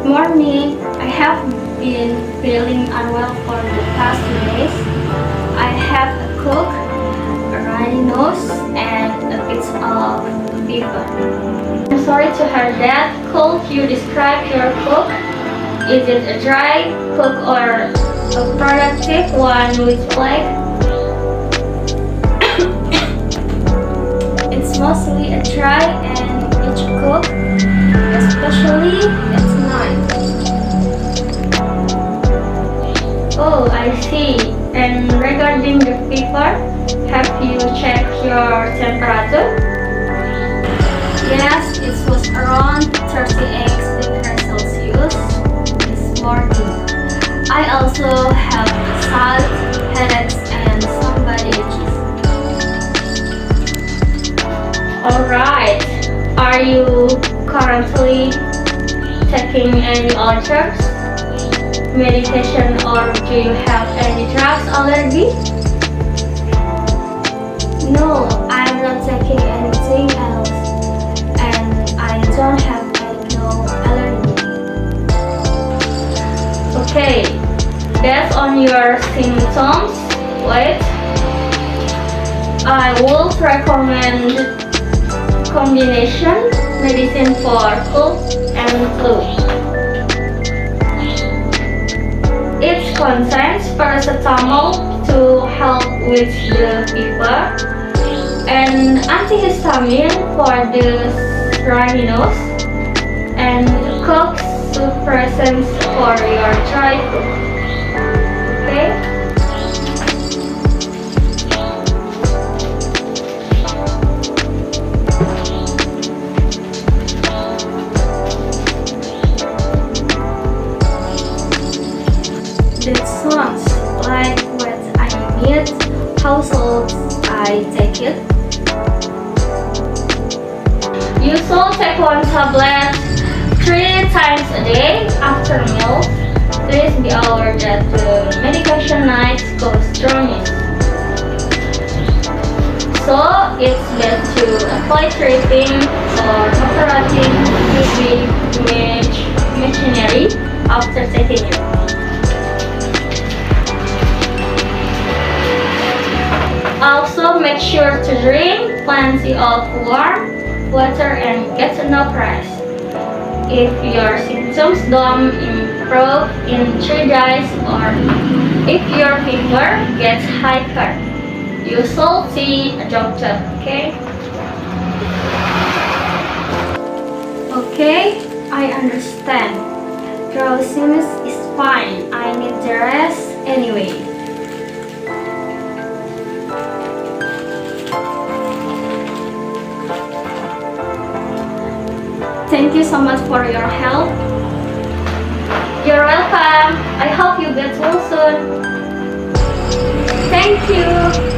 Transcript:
morning. I have been feeling unwell for the past 2 days. I have a cold, a runny nose, and a bit of fever. I'm sorry to hear that. Could you describe your cold? Is it a dry cold or a productive one with plague? It's mostly a dry and itchy cold, especially at night. Oh, I see. And regarding the fever, have you checked your temperature? Yes, it was around 38 degrees Celsius this morning. I also have salt, headaches, and some body itches. Alright, are you currently taking any alters, medication, or do you have any drugs allergy? No, I'm not taking anything else, and I don't have any allergy. Okay, based on your symptoms, wait, I would recommend combination medicine for cold and flu. It contains paracetamol to help with the fever and antihistamine for the runny nose and cough suppressants for your dry throat. Okay? That sounds like what I need. How should I take it? You should take one tablet 3 times a day after meal. Please be aware that the medication might cause dryness. So it's best to avoid treating or operating heavy machinery after taking it. Also, make sure to drink plenty of warm water and get enough rest. If your symptoms don't improve in 3 days or if your fever gets higher, you should see a doctor, okay? Okay, I understand. Drowsiness is fine. I need the rest anyway. Thank you so much for your help. You're welcome. I hope you get well soon. Thank you.